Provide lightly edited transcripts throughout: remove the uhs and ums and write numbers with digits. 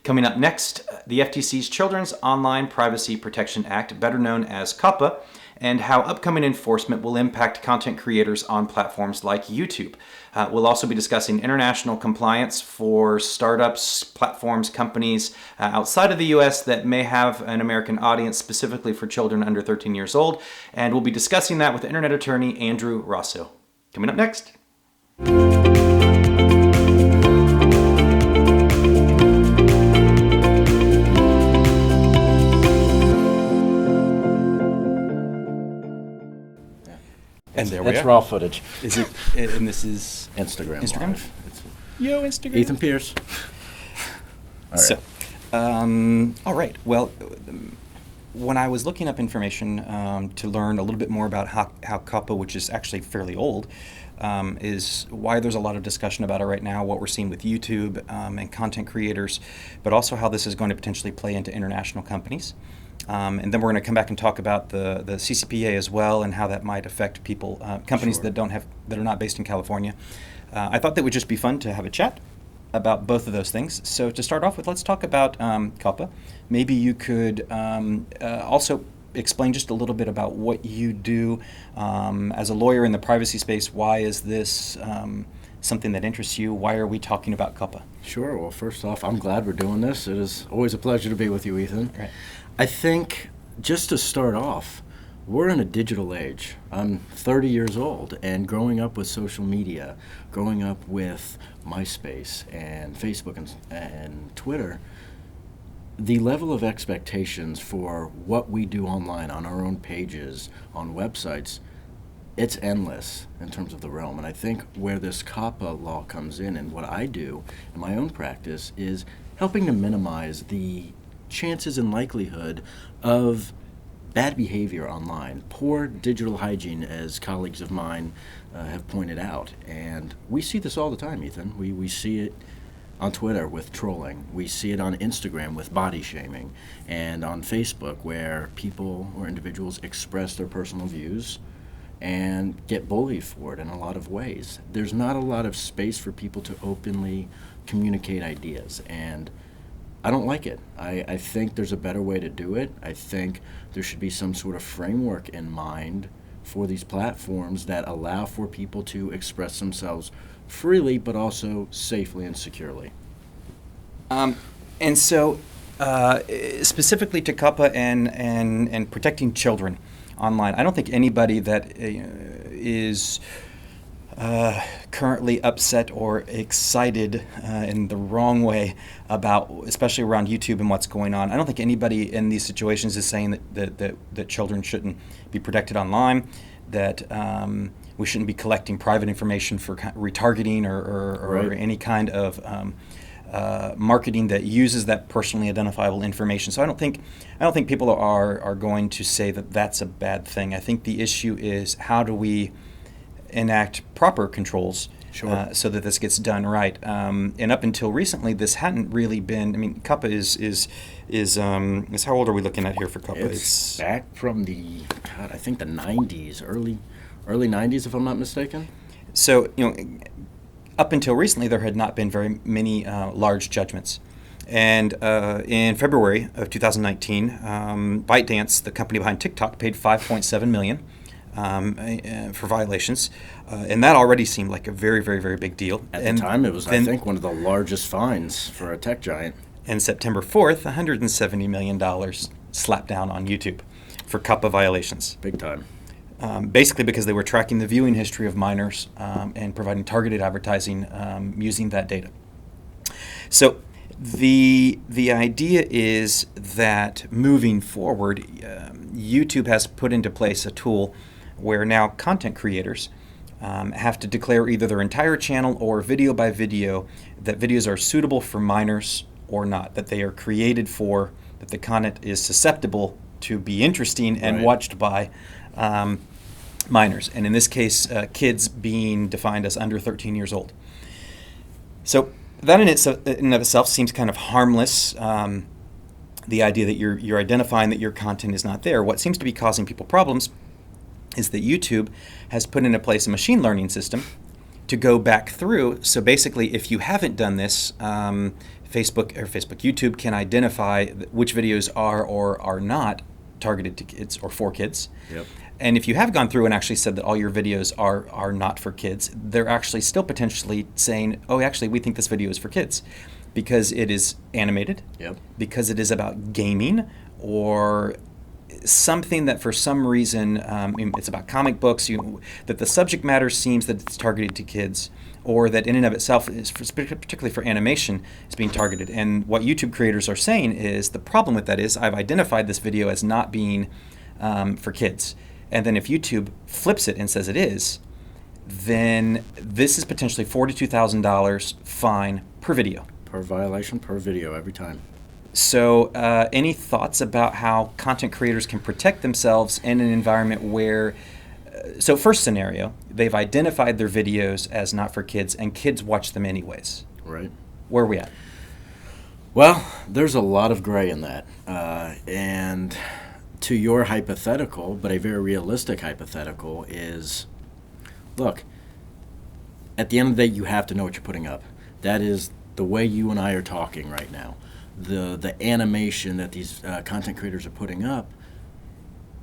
Coming up next, the FTC's Children's Online Privacy Protection Act, better known as COPPA, and how upcoming enforcement will impact content creators on platforms like YouTube. We'll also be discussing international compliance for startups, platforms, companies outside of the US that may have an American audience specifically for children under 13 years old. And we'll be discussing that with internet attorney Andrew Rossow. Coming up next. And there we are. That's raw footage. Is it? And this is Instagram. Live. Yo, Instagram. Ethan Pierce. All right. So, all right. Well, when I was looking up information to learn a little bit more about how COPPA, which is actually fairly old, is why there's a lot of discussion about it right now, what we're seeing with YouTube and content creators, but also how this is going to potentially play into international companies. And then we're going to come back and talk about the CCPA as well and how that might affect people, companies Sure. that are not based in California. I thought that would just be fun to have a chat about both of those things. So to start off with, let's talk about COPPA. Maybe you could also explain just a little bit about what you do as a lawyer in the privacy space. Why is this something that interests you? Why are we talking about COPPA? Sure. Well, first off, I'm glad we're doing this. It is always a pleasure to be with you, Ethan. Right. I think just to start off, we're in a digital age. I'm 30 years old, and growing up with social media, growing up with MySpace and Facebook and Twitter, the level of expectations for what we do online on our own pages, on websites, it's endless in terms of the realm. And I think where this COPPA law comes in and what I do in my own practice is helping to minimize the chances and likelihood of bad behavior online, poor digital hygiene, as colleagues of mine have pointed out. And we see this all the time, Ethan. We see it on Twitter with trolling. We see it on Instagram with body shaming, and on Facebook where people or individuals express their personal views and get bullied for it in a lot of ways. There's not a lot of space for people to openly communicate ideas, and I don't like it. I think there's a better way to do it. I think there should be some sort of framework in mind for these platforms that allow for people to express themselves freely, but also safely and securely. And so, specifically to COPPA and protecting children online, I don't think anybody that is currently upset or excited in the wrong way about, especially around YouTube and what's going on. I don't think anybody in these situations is saying that children shouldn't be protected online, that we shouldn't be collecting private information for retargeting or Right. any kind of marketing that uses that personally identifiable information. So I don't think people are going to say that that's a bad thing. I think the issue is how do we enact proper controls Sure. so that this gets done right. And up until recently, this hadn't really been. I mean, COPPA is how old are we looking at here for COPPA? It's back from I think the 90s, early 90s, if I'm not mistaken. So, up until recently, there had not been very many large judgments. And in February of 2019, ByteDance, the company behind TikTok, paid $5.7 million for violations. And that already seemed like a very, very, very big deal. At the time, it was, I think, one of the largest fines for a tech giant. And September 4th, $170 million slapped down on YouTube for COPPA violations. Big time. Basically because they were tracking the viewing history of minors and providing targeted advertising using that data. So the idea is that moving forward, YouTube has put into place a tool where now content creators have to declare either their entire channel or video by video that videos are suitable for minors or not, that they are created for, that the content is susceptible to be interesting and Right. watched by minors, and in this case, kids being defined as under 13 years old. So that in of itself seems kind of harmless, the idea that you're identifying that your content is not there. What seems to be causing people problems is that YouTube has put into place a machine learning system to go back through. So basically, if you haven't done this, YouTube can identify which videos are or are not targeted to kids or for kids. Yep. And if you have gone through and actually said that all your videos are not for kids, they're actually still potentially saying, oh, actually, we think this video is for kids because it is animated, Yep. because it is about gaming, or something that for some reason, it's about comic books, that the subject matter seems that it's targeted to kids, or that in and of itself, particularly for animation, is being targeted. And what YouTube creators are saying is, the problem with that is, I've identified this video as not being for kids. And then if YouTube flips it and says it is, then this is potentially $42,000 fine per video. Per violation, per video, every time. So any thoughts about how content creators can protect themselves in an environment where, so first scenario, they've identified their videos as not for kids and kids watch them anyways. Right. Where are we at? Well, there's a lot of gray in that. And to your hypothetical, but a very realistic hypothetical, is, look, at the end of the day, you have to know what you're putting up. That is the way you and I are talking right now. The animation that these content creators are putting up,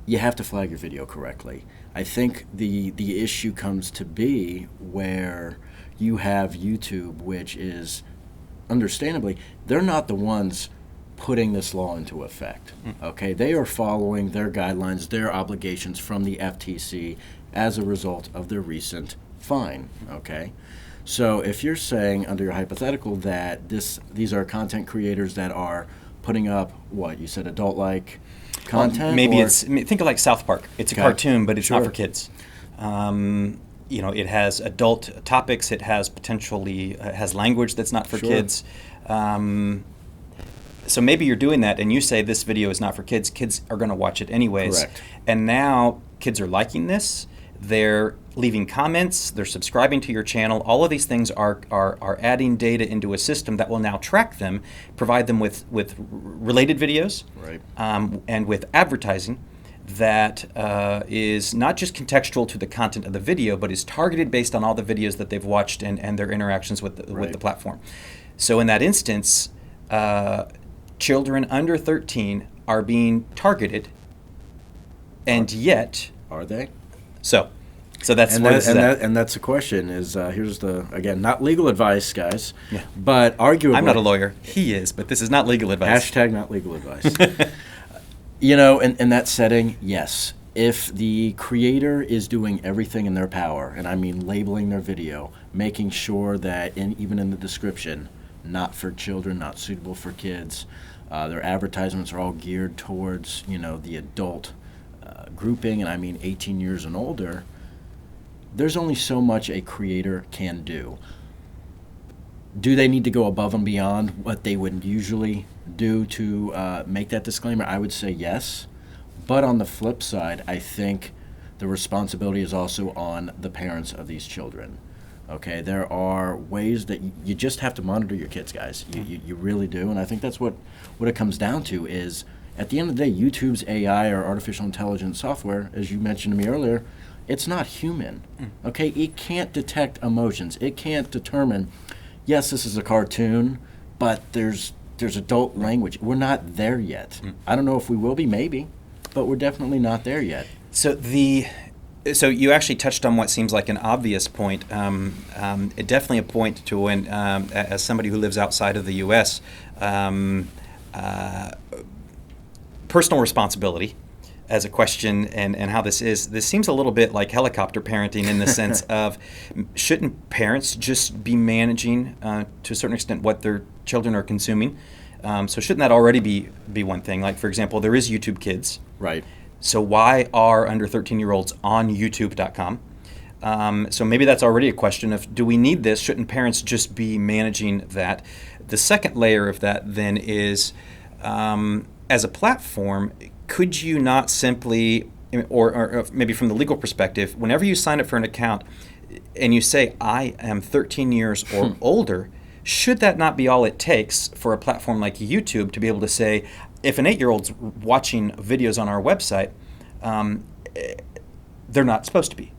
you have to flag your video correctly. I think the issue comes to be where you have YouTube, which is, understandably, they're not the ones putting this law into effect. Okay, they are following their guidelines, their obligations from the FTC as a result of their recent fine. Okay, so if you're saying under your hypothetical that these are content creators that are putting up what you said, adult-like content, maybe or, think of like South Park. It's a cartoon, but it's not for kids. It has adult topics. It has potentially has language that's not for kids. So maybe you're doing that, and you say this video is not for kids. Kids are going to watch it anyways. Correct. And now kids are liking this. They're leaving comments. They're subscribing to your channel. All of these things are adding data into a system that will now track them, provide them with related videos, right, and with advertising that is not just contextual to the content of the video, but is targeted based on all the videos that they've watched and their interactions with the platform. So in that instance, children under 13 are being targeted, and yet are they? So that's where this is at. And that's the question. Is here's the, again, not legal advice, guys. Yeah. But arguably, I'm not a lawyer. He is, but this is not legal advice. Hashtag not legal advice. In that setting, yes. If the creator is doing everything in their power, and I mean labeling their video, making sure that even in the description, not for children, not suitable for kids, their advertisements are all geared towards the adult grouping, and I mean 18 years and older, there's only so much a creator can do. Do they need to go above and beyond what they would usually do to make that disclaimer? I would say yes. But on the flip side, I think the responsibility is also on the parents of these children. Okay, there are ways that you just have to monitor your kids, guys. You really do, and I think that's what it comes down to is, at the end of the day, YouTube's AI or artificial intelligence software, as you mentioned to me earlier, it's not human. Okay, it can't detect emotions. It can't determine, yes, this is a cartoon, but there's adult language. We're not there yet. I don't know if we will be, maybe, but we're definitely not there yet. So you actually touched on what seems like an obvious point. Definitely a point to when, as somebody who lives outside of the U.S., personal responsibility as a question and how this seems a little bit like helicopter parenting in the sense of, shouldn't parents just be managing to a certain extent what their children are consuming? So shouldn't that already be one thing? Like, for example, there is YouTube Kids. Right. So why are under 13-year-olds on YouTube.com? So maybe that's already a question of, do we need this? Shouldn't parents just be managing that? The second layer of that then is, as a platform, could you not simply, or maybe from the legal perspective, whenever you sign up for an account and you say, I am 13 years or older, should that not be all it takes for a platform like YouTube to be able to say, if an 8-year-old's watching videos on our website, they're not supposed to be?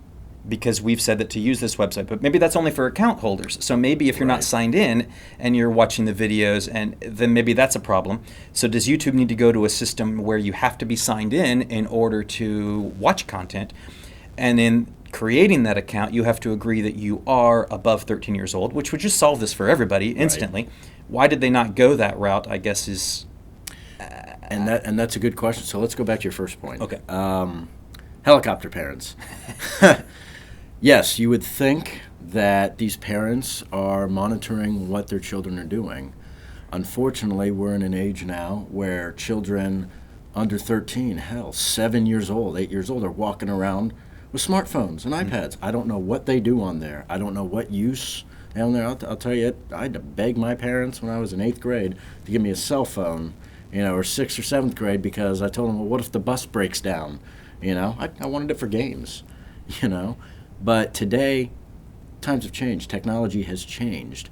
because we've said that to use this website, but maybe that's only for account holders. So maybe if you're not Right. signed in and you're watching the videos, and then maybe that's a problem. So does YouTube need to go to a system where you have to be signed in order to watch content? And in creating that account, you have to agree that you are above 13 years old, which would just solve this for everybody instantly. Why did they not go that route, I guess, is... And that's a good question. So let's go back to your first point. Okay. Helicopter parents. Yes, you would think that these parents are monitoring what their children are doing. Unfortunately, we're in an age now where children under 13, hell, 7 years old, 8 years old, are walking around with smartphones and iPads. I don't know what they do on there. I don't know what use on there. I'll tell you, I had to beg my parents when I was in 8th grade to give me a cell phone, or 6th or 7th grade, because I told them, well, what if the bus breaks down? I wanted it for games, But today, times have changed. Technology has changed.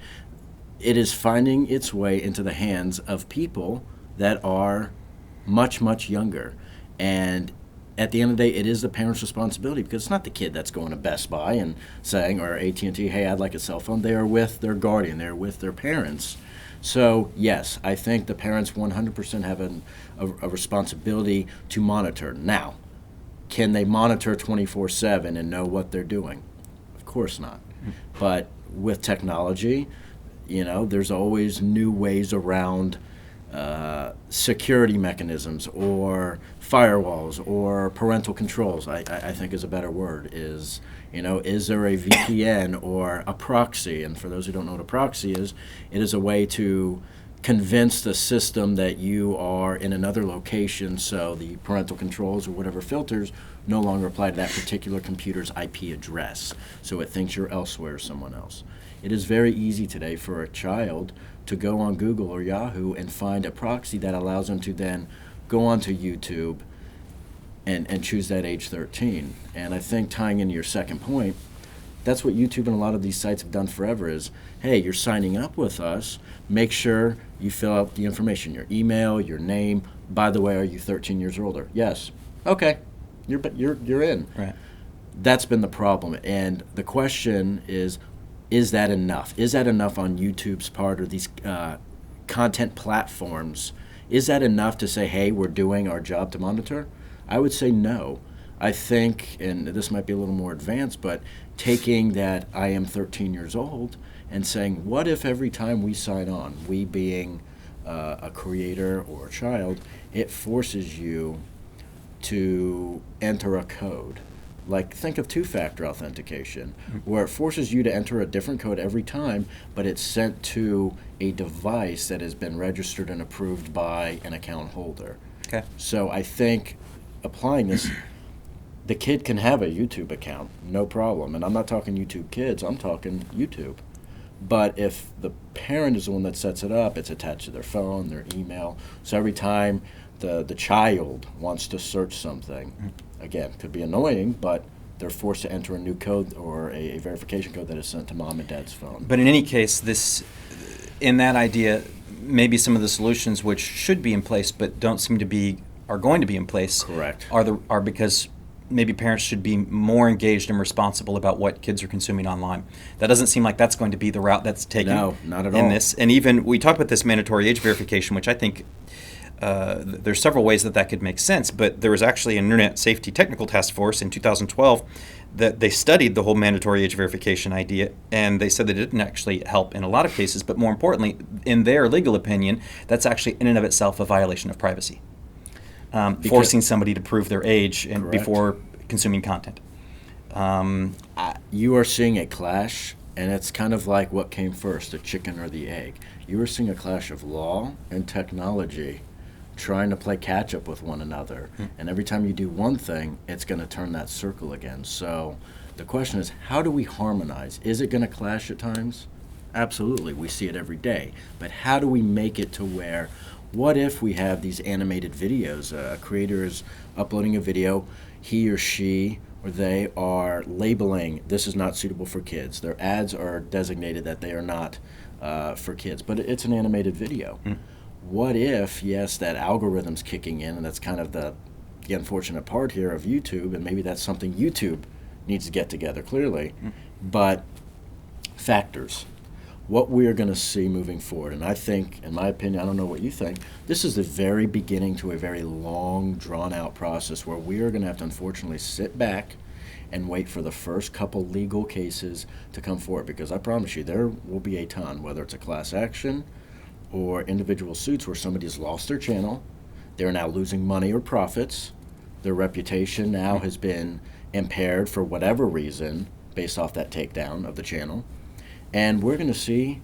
It is finding its way into the hands of people that are much, much younger. And at the end of the day, it is the parent's responsibility, because it's not the kid that's going to Best Buy and saying, or AT&T, hey, I'd like a cell phone. They are with their guardian. They're with their parents. So, yes, I think the parents 100% have a responsibility to monitor. Now, can they monitor 24/7 and know what they're doing? Of course not. But with technology, there's always new ways around security mechanisms or firewalls or parental controls, I think is a better word. Is there a VPN or a proxy? And for those who don't know what a proxy is, it is a way to convince the system that you are in another location, so the parental controls or whatever filters no longer apply to that particular computer's IP address, so it thinks you're elsewhere or someone else. It is very easy today for a child to go on Google or Yahoo and find a proxy that allows them to then go onto YouTube and choose that age 13. And I think, tying into your second point, that's what YouTube and a lot of these sites have done forever is, hey, you're signing up with us, make sure you fill out the information, your email, your name. By the way, are you 13 years or older? Yes. Okay. You're in. Right. That's been the problem. And the question is that enough? Is that enough on YouTube's part, or these content platforms? Is that enough to say, hey, we're doing our job to monitor? I would say no. I think, and this might be a little more advanced, but taking that I am 13 years old and saying, what if every time we sign on, we being a creator or a child, it forces you to enter a code? Like, think of two-factor authentication, where it forces you to enter a different code every time, but it's sent to a device that has been registered and approved by an account holder. Okay. So I think applying this, the kid can have a YouTube account, no problem. And I'm not talking YouTube Kids, I'm talking YouTube. But if the parent is the one that sets it up, it's attached to their phone, their email. So every time the child wants to search something, again, could be annoying, but they're forced to enter a new code or a verification code that is sent to mom and dad's phone. But in any case, in that idea, maybe some of the solutions which should be in place but don't seem to be, are going to be in place. Correct. Are because maybe parents should be more engaged and responsible about what kids are consuming online. That doesn't seem like that's going to be the route that's taken. No, not at in all. this. And even we talked about this mandatory age verification, which I think there's several ways that could make sense, but there was actually an Internet Safety Technical Task Force in 2012 that they studied the whole mandatory age verification idea, and they said that it didn't actually help in a lot of cases, but more importantly, in their legal opinion, that's actually in and of itself a violation of privacy. Forcing somebody to prove their age and before consuming content. You are seeing a clash, and it's kind of like what came first, the chicken or the egg. You are seeing a clash of law and technology trying to play catch up with one another. And every time you do one thing, it's going to turn that circle again. So the question is, how do we harmonize? Is it going to clash at times? Absolutely. We see it every day. But how do we make it to where, what if we have these animated videos? A creator is uploading a video, he or she or they are labeling, this is not suitable for kids. Their ads are designated that they are not for kids, but it's an animated video. What if, yes, that algorithm's kicking in, and that's kind of the unfortunate part here of YouTube, and maybe that's something YouTube needs to get together clearly, but factors. What we are going to see moving forward, and I think, in my opinion, I don't know what you think, this is the very beginning to a very long, drawn-out process where we are going to have to unfortunately sit back and wait for the first couple legal cases to come forward, because I promise you there will be a ton, whether it's a class action or individual suits where somebody's lost their channel, they're now losing money or profits, their reputation now has been impaired for whatever reason based off that takedown of the channel. And we're going to see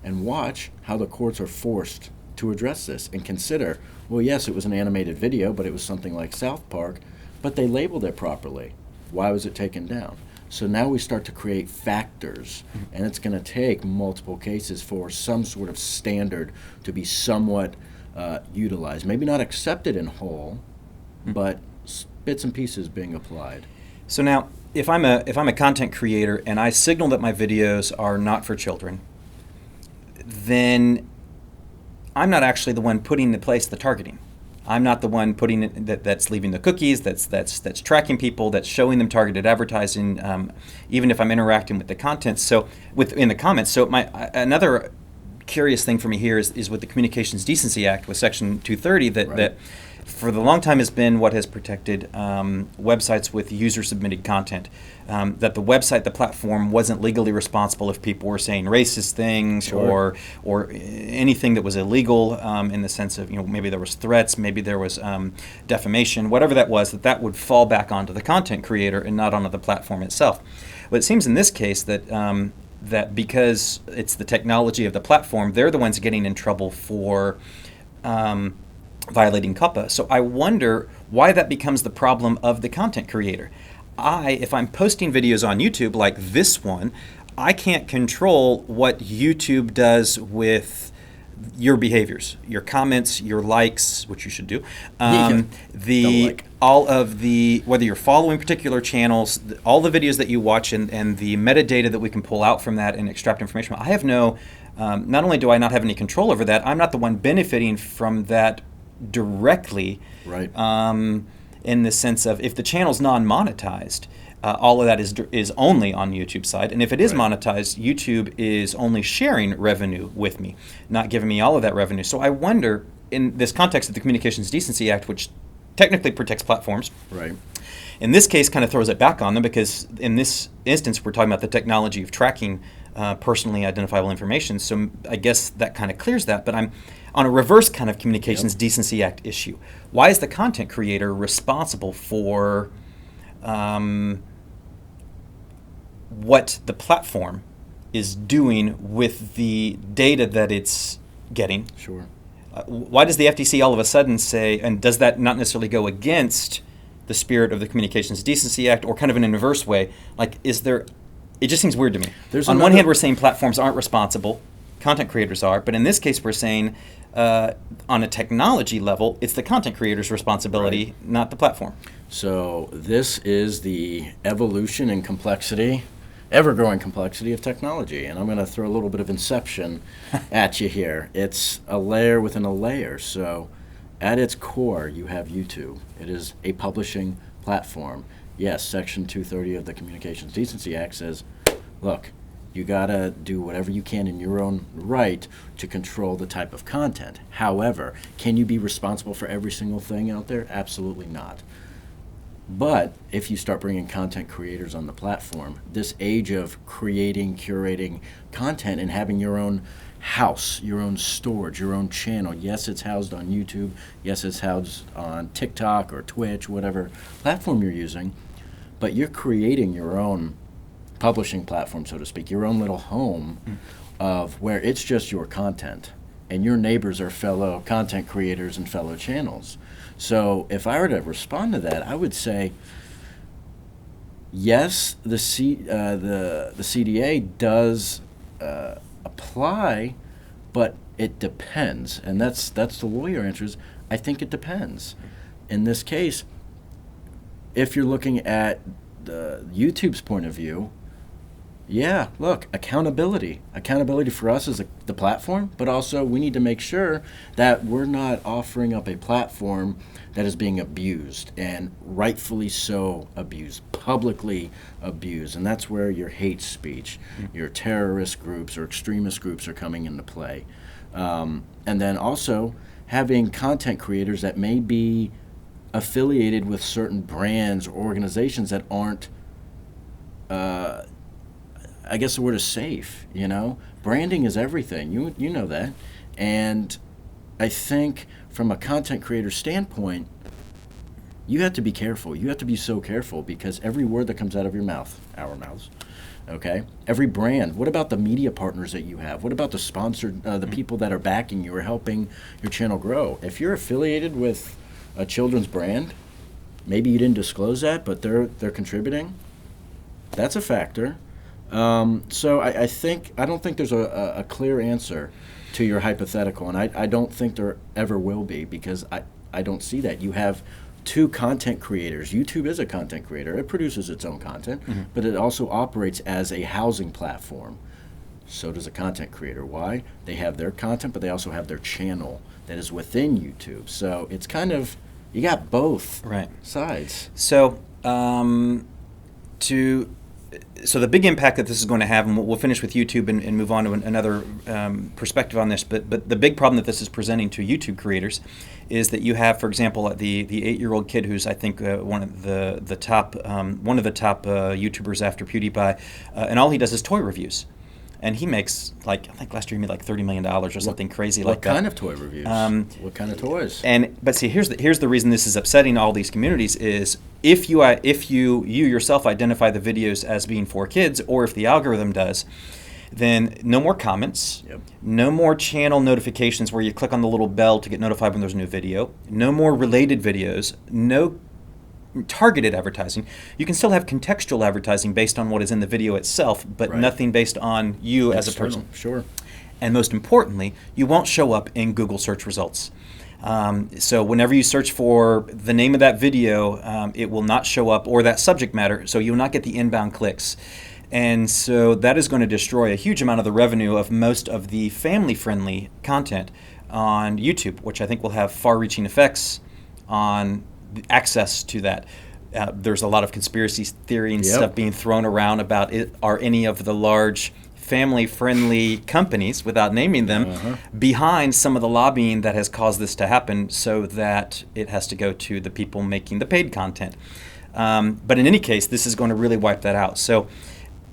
and watch how the courts are forced to address this and consider, well, yes, it was an animated video, but it was something like South Park, but they labeled it properly. Why was it taken down? So now we start to create factors, and it's going to take multiple cases for some sort of standard to be somewhat utilized. Maybe not accepted in whole, but bits and pieces being applied. So now, if I'm a content creator and I signal that my videos are not for children, then I'm not actually the one putting in place the targeting. I'm not the one putting it, that's leaving the cookies, that's tracking people, that's showing them targeted advertising, even if I'm interacting with the content. So in the comments. So another curious thing for me here is with the Communications Decency Act with Section 230 that for the long time has been what has protected websites with user-submitted content. That the website, the platform, wasn't legally responsible if people were saying racist things or anything that was illegal in the sense of, maybe there was threats, maybe there was defamation, whatever that was, that would fall back onto the content creator and not onto the platform itself. But it seems in this case that that because it's the technology of the platform, they're the ones getting in trouble for violating COPPA. So I wonder why that becomes the problem of the content creator. If I'm posting videos on YouTube like this one, I can't control what YouTube does with your behaviors, your comments, your likes, which you should do. All of the, whether you're following particular channels, all the videos that you watch and the metadata that we can pull out from that and extract information. I have no, not only do I not have any control over that, I'm not the one benefiting from that directly. Right. In the sense of if the channel's non-monetized, all of that is only on YouTube's side. And if it is monetized, YouTube is only sharing revenue with me, not giving me all of that revenue. So I wonder, in this context of the Communications Decency Act, which technically protects platforms, in this case kind of throws it back on them, because in this instance we're talking about the technology of tracking personally identifiable information. So I guess that kind of clears that. But I'm on a reverse kind of Communications Decency Act issue. Why is the content creator responsible for what the platform is doing with the data that it's getting? Sure. Why does the FTC all of a sudden say, and does that not necessarily go against the spirit of the Communications Decency Act, or kind of in an inverse way? Like, is there, it just seems weird to me. On one hand, we're saying platforms aren't responsible, content creators are, but in this case we're saying on a technology level, it's the content creator's responsibility, not the platform. So this is the evolution and complexity, ever-growing complexity of technology. And I'm going to throw a little bit of Inception at you here. It's a layer within a layer. So at its core, you have YouTube. It is a publishing platform. Yes, Section 230 of the Communications Decency Act says, look, you got to do whatever you can in your own right to control the type of content. However, can you be responsible for every single thing out there? Absolutely not. But if you start bringing content creators on the platform, this age of creating, curating content and having your own house, your own storage, your own channel. Yes, it's housed on YouTube. Yes, it's housed on TikTok or Twitch, whatever platform you're using. But you're creating your own publishing platform, so to speak, your own little home of where it's just your content and your neighbors are fellow content creators and fellow channels. So if I were to respond to that, I would say, yes, the CDA does apply, but it depends. And that's the lawyer answers. I think it depends. In this case, if you're looking at YouTube's point of view, Yeah, look, accountability. Accountability for us is the platform, but also we need to make sure that we're not offering up a platform that is being abused, and rightfully so abused, publicly abused. And that's where your hate speech, your terrorist groups or extremist groups are coming into play. And then also having content creators that may be affiliated with certain brands or organizations that aren't, I guess the word is safe. Branding is everything. You know that. And I think from a content creator standpoint, you have to be careful. You have to be so careful, because every word that comes out of your mouth, our mouths, okay? Every brand. What about the media partners that you have? What about the sponsored, the people that are backing you or helping your channel grow? If you're affiliated with a children's brand, maybe you didn't disclose that, but they're contributing. That's a factor. So I don't think there's a clear answer to your hypothetical, and I don't think there ever will be, because I don't see that. You have two content creators. YouTube is a content creator. It produces its own content, but it also operates as a housing platform. So does a content creator. Why? They have their content, but they also have their channel that is within YouTube. So it's kind of, you got both sides. So so the big impact that this is going to have, and we'll finish with YouTube and move on to another perspective on this, but the big problem that this is presenting to YouTube creators is that you have, for example, the 8-year-old kid who's, I think, one of the top YouTubers after PewDiePie, and all he does is toy reviews. And he makes, I think last year he made like $30 million or something crazy like that. What kind of toy reviews? What kind of toys? But see, here's the reason this is upsetting all these communities is if you yourself identify the videos as being for kids, or if the algorithm does, then no more comments, no more channel notifications where you click on the little bell to get notified when there's a new video, no more related videos, no targeted advertising. You can still have contextual advertising based on what is in the video itself, but nothing based on you as a person. Sure. And most importantly, you won't show up in Google search results. So whenever you search for the name of that video, it will not show up, or that subject matter, so you will not get the inbound clicks. And so that is going to destroy a huge amount of the revenue of most of the family-friendly content on YouTube, which I think will have far-reaching effects on access to that. There's a lot of conspiracy theory and stuff being thrown around about are any of the large family-friendly companies, without naming them, behind some of the lobbying that has caused this to happen, so that it has to go to the people making the paid content. But in any case, this is going to really wipe that out. So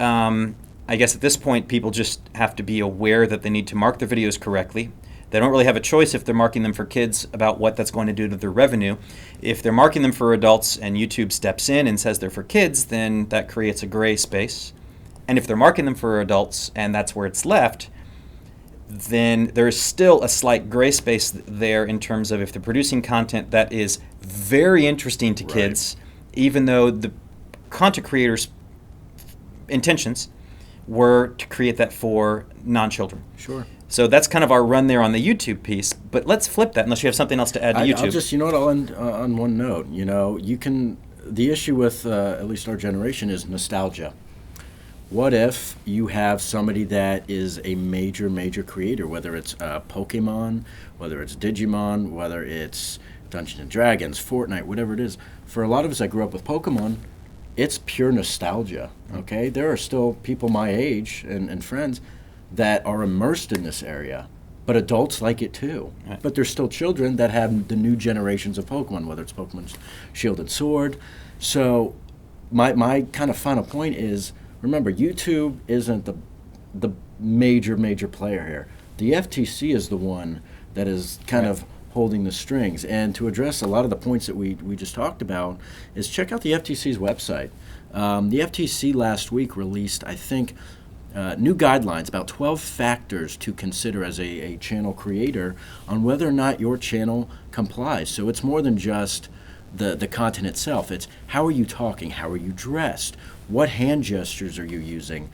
I guess at this point, people just have to be aware that they need to mark their videos correctly. They don't really have a choice if they're marking them for kids about what that's going to do to their revenue. If they're marking them for adults and YouTube steps in and says they're for kids, then that creates a gray space. And if they're marking them for adults and that's where it's left, then there's still a slight gray space there in terms of if they're producing content that is very interesting to kids, even though the content creators' intentions were to create that for non-children. Sure. So that's kind of our run there on the YouTube piece. But let's flip that, unless you have something else to add to YouTube. I'll just, I'll end on one note. The issue with at least our generation is nostalgia. What if you have somebody that is a major, major creator, whether it's Pokemon, whether it's Digimon, whether it's Dungeons and Dragons, Fortnite, whatever it is. For a lot of us that grew up with Pokemon, it's pure nostalgia, okay? There are still people my age and friends that are immersed in this area, but adults like it too. Right. But there's still children that have the new generations of Pokemon, whether it's Pokemon Shield and Sword. So my kind of final point is, remember, YouTube isn't the major player here. The FTC is the one that is kind of holding the strings. And to address a lot of the points that we just talked about is check out the FTC's website. The FTC last week released, I think, new guidelines, about 12 factors to consider as a channel creator on whether or not your channel complies. So it's more than just the content itself. It's how are you talking? How are you dressed? What hand gestures are you using?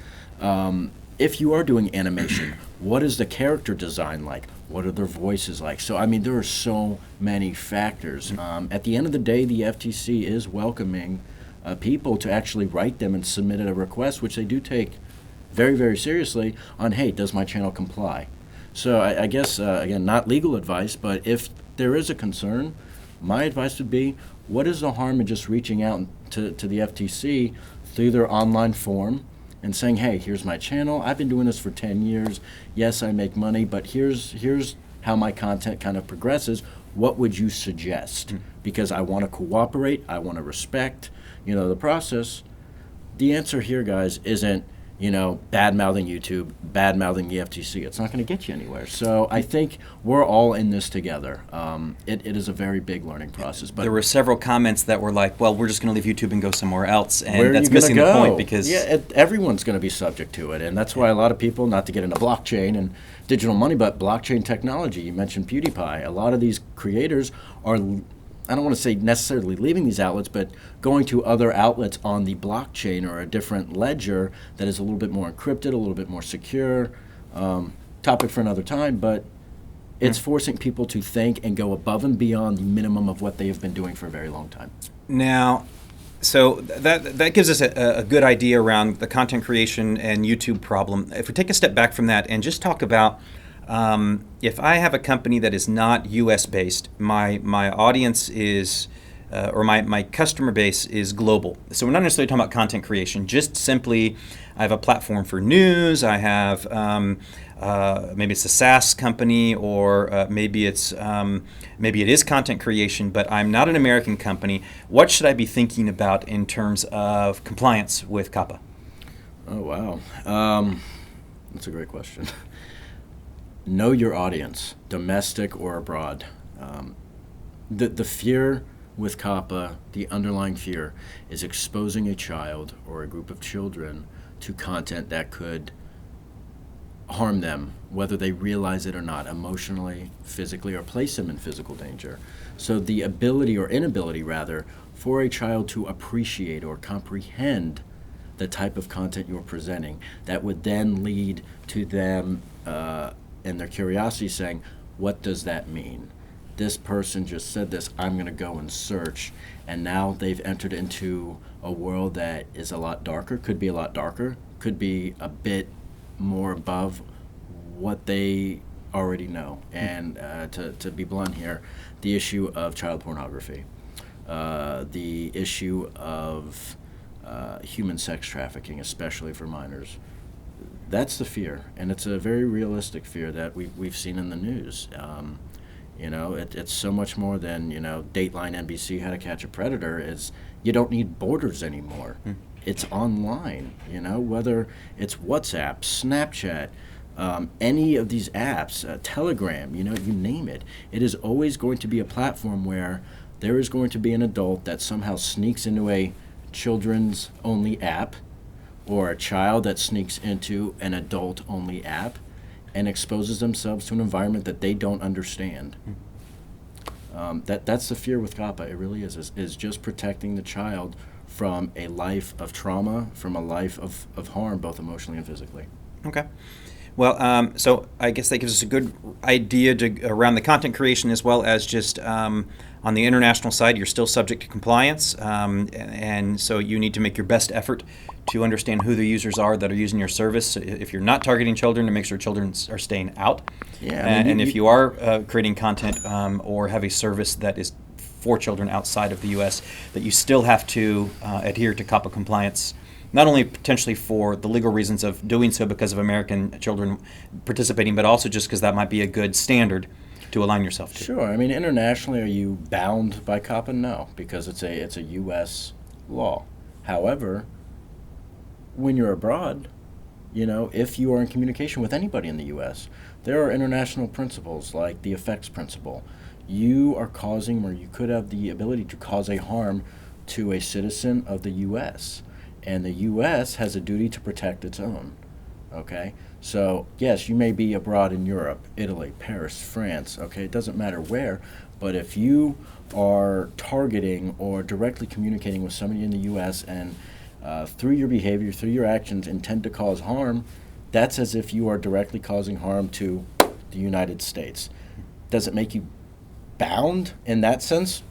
If you are doing animation, what is the character design like? What are their voices like? So, there are so many factors. At the end of the day, the FTC is welcoming people to actually write them and submit a request, which they do take very, very seriously on, hey, does my channel comply? So I guess, again, not legal advice, but if there is a concern, my advice would be, what is the harm in just reaching out to the FTC through their online form and saying, hey, here's my channel. I've been doing this for 10 years. Yes, I make money, but here's how my content kind of progresses. What would you suggest? Because I want to cooperate. I want to respect, the process. The answer here, guys, isn't, bad-mouthing YouTube, bad-mouthing the FTC. It's not going to get you anywhere. So I think we're all in this together. It is a very big learning process. But there were several comments that were like, well, we're just going to leave YouTube and go somewhere else. And where are that's you gonna missing go? the point because... Yeah, everyone's going to be subject to it. And that's why a lot of people, not to get into blockchain and digital money, but blockchain technology, you mentioned PewDiePie. A lot of these creators are, I don't want to say necessarily leaving these outlets, but going to other outlets on the blockchain or a different ledger that is a little bit more encrypted, a little bit more secure. Topic for another time, but it's forcing people to think and go above and beyond the minimum of what they have been doing for a very long time. Now, so that gives us a good idea around the content creation and YouTube problem. If we take a step back from that and just talk about if I have a company that is not U.S. based, my audience is, or my customer base is global. So we're not necessarily talking about content creation, just simply I have a platform for news, I have, maybe it's a SaaS company, or maybe it is content creation, but I'm not an American company. What should I be thinking about in terms of compliance with COPPA? Oh, wow. That's a great question. Know your audience, domestic or abroad. The fear with COPPA, the underlying fear, is exposing a child or a group of children to content that could harm them, whether they realize it or not, emotionally, physically, or place them in physical danger. So the ability, or inability rather, for a child to appreciate or comprehend the type of content you're presenting, that would then lead to them and their curiosity saying, what does that mean? This person just said this, I'm going to go and search. And now they've entered into a world that is a lot darker, could be a lot darker, could be a bit more above what they already know. And to be blunt here, the issue of child pornography, the issue of human sex trafficking, especially for minors. That's the fear, and it's a very realistic fear that we've seen in the news. It's so much more than, Dateline NBC, How to Catch a Predator. Is you don't need borders anymore. It's online, whether it's WhatsApp, Snapchat, any of these apps, Telegram, you name it. It is always going to be a platform where there is going to be an adult that somehow sneaks into a children's only app, or a child that sneaks into an adult-only app and exposes themselves to an environment that they don't understand. That's the fear with COPPA. It really is just protecting the child from a life of trauma, from a life of harm, both emotionally and physically. Okay. Well, so I guess that gives us a good idea around the content creation, as well as just on the international side, you're still subject to compliance, and so you need to make your best effort to understand who the users are that are using your service. If you're not targeting children, to make sure children are staying out. Yeah, and if you are creating content or have a service that is for children outside of the U.S., that you still have to adhere to COPPA compliance, not only potentially for the legal reasons of doing so because of American children participating, but also just because that might be a good standard to align yourself to. Sure. I mean, internationally, are you bound by COPPA? No, because it's a U.S. law. However, when you're abroad, if you are in communication with anybody in the U.S., there are international principles like the effects principle. You are causing, or you could have the ability to cause a harm to a citizen of the U.S., and the U.S. has a duty to protect its own. Okay? So, yes, you may be abroad in Europe, Italy, Paris, France, okay? It doesn't matter where, but if you are targeting or directly communicating with somebody in the U.S. and through your behavior, through your actions, intend to cause harm, that's as if you are directly causing harm to the United States. Does it make you bound in that sense?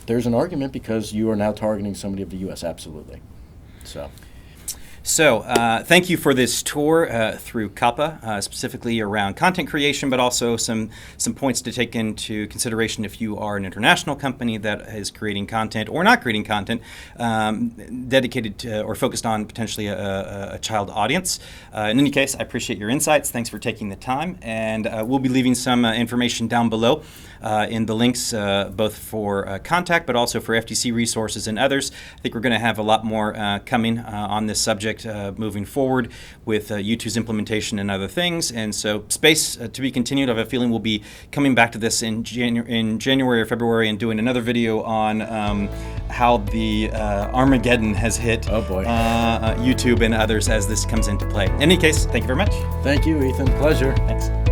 There's an argument because you are now targeting somebody of the U.S., absolutely. So, thank you for this tour through COPPA, specifically around content creation, but also some points to take into consideration if you are an international company that is creating content or not creating content dedicated to or focused on potentially a child audience. In any case, I appreciate your insights. Thanks for taking the time, and we'll be leaving some information down below in the links both for contact, but also for FTC resources and others. I think we're going to have a lot more coming on this subject moving forward with U2's implementation and other things. And so space to be continued. I have a feeling we'll be coming back to this in January or February and doing another video on how the Armageddon has hit YouTube and others as this comes into play. In any case, thank you very much. Thank you, Ethan. Pleasure. Thanks.